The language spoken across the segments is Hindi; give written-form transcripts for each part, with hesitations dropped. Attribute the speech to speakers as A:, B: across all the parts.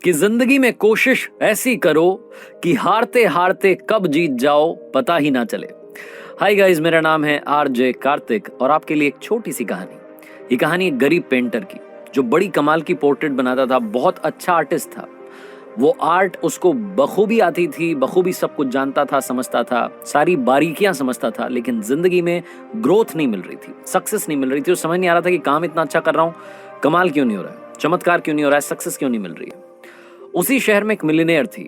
A: कि जिंदगी में कोशिश ऐसी करो कि हारते हारते कब जीत जाओ पता ही ना चले। हाय गाइस, मेरा नाम है आरजे कार्तिक और आपके लिए एक छोटी सी कहानी। ये कहानी एक गरीब पेंटर की जो बड़ी कमाल की पोर्ट्रेट बनाता था, बहुत अच्छा आर्टिस्ट था। वो आर्ट उसको बखूबी आती थी, बखूबी सब कुछ जानता था, समझता था, सारी बारीकियां समझता था, लेकिन जिंदगी में ग्रोथ नहीं मिल रही थी, सक्सेस नहीं मिल रही थी। और समझ नहीं आ रहा था कि काम इतना अच्छा कर रहा हूँ, कमाल क्यों नहीं हो रहा है, चमत्कार क्यों नहीं हो रहा है, सक्सेस क्यों नहीं मिल रही है। उसी शहर में एक मिलियनेयर थी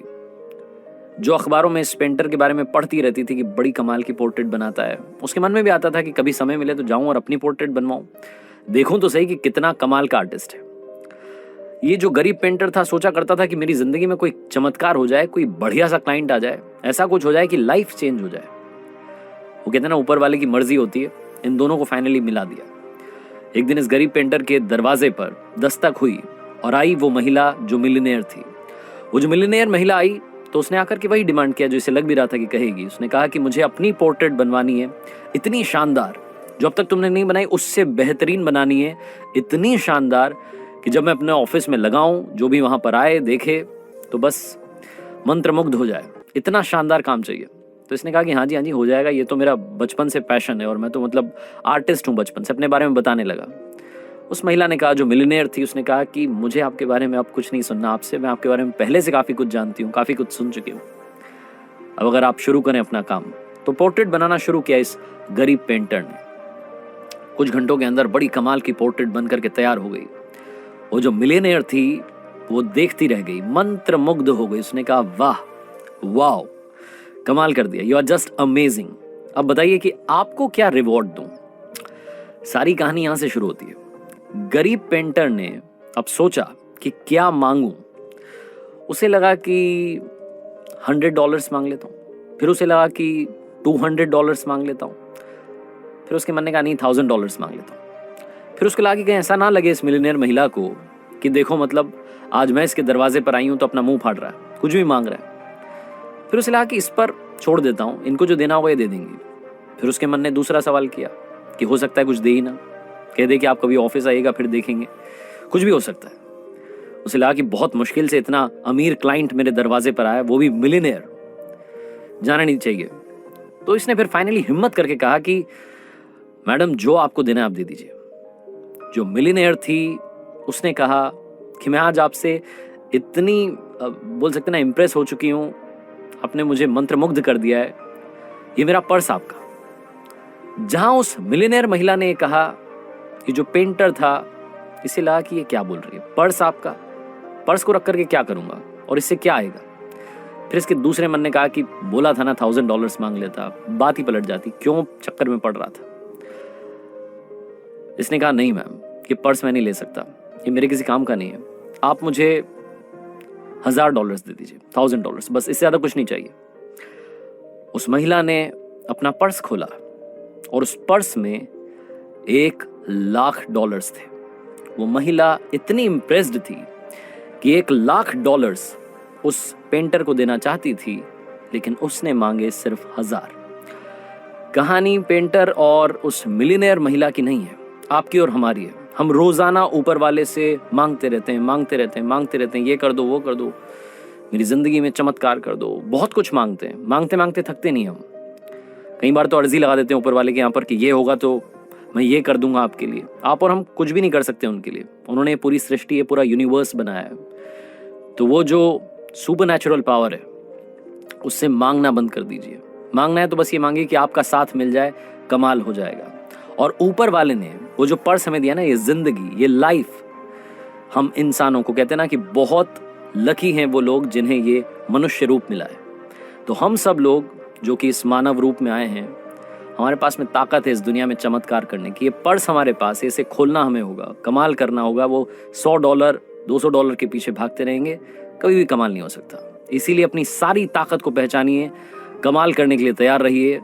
A: जो अखबारों में इस पेंटर के बारे में पढ़ती रहती थी कि बड़ी कमाल की पोर्ट्रेट बनाता है। उसके मन में भी आता था कि कभी समय मिले तो जाऊं और अपनी पोर्ट्रेट बनवाऊं, देखूं तो सही कि कितना कमाल का आर्टिस्ट है। ये जो गरीब पेंटर था सोचा करता था कि मेरी जिंदगी में कोई चमत्कार हो जाए, कोई बढ़िया सा क्लाइंट आ जाए, ऐसा कुछ हो जाए कि लाइफ चेंज हो जाए। वो कहते हैं ना, ऊपर वाले की मर्जी होती है। इन दोनों को फाइनली मिला दिया। एक दिन इस गरीब पेंटर के दरवाजे पर दस्तक हुई और आई वो महिला जो मिलियनेयर थी। वो जो मिलियनेयर महिला आई तो उसने आकर के वही डिमांड किया जो इसे लग भी रहा था कि कहेगी। उसने कहा कि मुझे अपनी पोर्ट्रेट बनवानी है, इतनी शानदार जो अब तक तुमने नहीं बनाई, उससे बेहतरीन बनानी है, इतनी शानदार कि जब मैं अपने ऑफिस में लगाऊं, जो भी वहां पर आए देखे तो बस मंत्रमुग्ध हो जाए। इतना शानदार काम चाहिए। तो इसने कहा कि हाँ जी हो जाएगा, ये तो मेरा बचपन से पैशन है और मैं तो मतलब आर्टिस्ट हूँ, बचपन से अपने बारे में बताने लगा। उस महिला ने कहा, जो मिलियनेयर थी, उसने कहा कि मुझे आपके बारे में अब कुछ नहीं सुनना आपसे, मैं आपके बारे में पहले से काफ़ी कुछ जानती हूँ, काफ़ी कुछ सुन चुकी हूँ। अब अगर आप शुरू करें अपना काम। तो पोर्ट्रेट बनाना शुरू किया इस गरीब पेंटर ने। कुछ घंटों के अंदर बड़ी कमाल की पोर्ट्रेट बन करके तैयार हो गई। वो जो मिलियनेयर थी वो देखती रह गई, मंत्रमुग्ध हो गई। उसने कहा, वाह वाह, कमाल कर दिया, यू आर जस्ट अमेजिंग। अब बताइए कि आपको क्या रिवॉर्ड दूं। सारी कहानी यहां से शुरू होती है। गरीब पेंटर ने अब सोचा कि क्या मांगूं। उसे लगा कि $100 मांग लेता हूं, फिर उसे लगा कि $200 मांग लेता हूं, फिर उसके मन ने कहा नहीं, $1000 मांग लेता हूं। फिर उसको लगा कि कहीं ऐसा ना लगे इस मिलियनेयर महिला को कि देखो मतलब आज मैं इसके दरवाजे पर आई हूं तो अपना मुंह फाड़ रहा है, कुछ भी मांग रहा है। फिर उसे लगा कि इस पर छोड़ देता हूं, इनको जो देना होगा ये दे देंगे। फिर उसके मन ने दूसरा सवाल किया कि हो सकता है कुछ दे ही ना, कह दे कि आप कभी ऑफिस आइएगा फिर देखेंगे, कुछ भी हो सकता है। उसे लगा कि बहुत मुश्किल से इतना अमीर क्लाइंट मेरे दरवाजे पर आया, वो भी मिलियनेयर, जाना नहीं चाहिए। तो इसने फिर फाइनली हिम्मत करके कहा कि मैडम जो आपको देना है आप दे दीजिए। जो मिलियनेयर थी उसने कहा कि मैं आज आपसे इतनी बोल सकते ना इंप्रेस हो चुकी हूं, आपने मुझे मंत्रमुग्ध कर दिया है, ये मेरा पर्स आपका। जहां उस मिलियनेयर महिला ने कहा कि जो पेंटर था, इसे लगा कि ये क्या बोल रही है, पर्स आपका, पर्स को रख करके क्या करूंगा और इससे क्या आएगा। फिर इसके दूसरे मन ने कहा कि बोला था ना $1000 मांग लेता, बात ही पलट जाती, क्यों चक्कर में पड़ रहा था। इसने कहा नहीं मैम, ये पर्स मैं नहीं ले सकता, ये मेरे किसी काम का नहीं है, आप मुझे $1000 दे दीजिए, $1000 बस, इससे ज्यादा कुछ नहीं चाहिए। उस महिला ने अपना पर्स खोला और उस पर्स में $1,00,000 थे। वो महिला इतनी इम्प्रेस्ड थी कि $1,00,000 उस पेंटर को देना चाहती थी, लेकिन उसने मांगे सिर्फ 1000। कहानी पेंटर और उस मिलियनेयर महिला की नहीं है, आपकी और हमारी है। हम रोजाना ऊपर वाले से मांगते रहते हैं, ये कर दो, वो कर दो, मेरी जिंदगी में चमत्कार कर दो, बहुत कुछ मांगते हैं, मांगते मांगते थकते नहीं हम। कई बार तो अर्जी लगा देते हैं ऊपर वाले के यहाँ पर कि ये होगा तो मैं ये कर दूंगा आपके लिए। आप और हम कुछ भी नहीं कर सकते उनके लिए, उन्होंने पूरी सृष्टि, ये पूरा यूनिवर्स बनाया है। तो वो जो सुपर नेचुरल पावर है उससे मांगना बंद कर दीजिए। मांगना है तो बस ये मांगिए कि आपका साथ मिल जाए, कमाल हो जाएगा। और ऊपर वाले ने वो जो पर्स हमें दिया ना, ये जिंदगी, ये लाइफ, हम इंसानों को कहते हैं ना कि बहुत लकी हैं वो लोग जिन्हें ये मनुष्य रूप मिला है। तो हम सब लोग जो कि इस मानव रूप में आए हैं, हमारे पास में ताकत है इस दुनिया में चमत्कार करने की। ये पर्स हमारे पास है, इसे खोलना हमें होगा, कमाल करना होगा। वो $100 $200 के पीछे भागते रहेंगे, कभी भी कमाल नहीं हो सकता। इसीलिए अपनी सारी ताकत को पहचानिए, कमाल करने के लिए तैयार रहिए।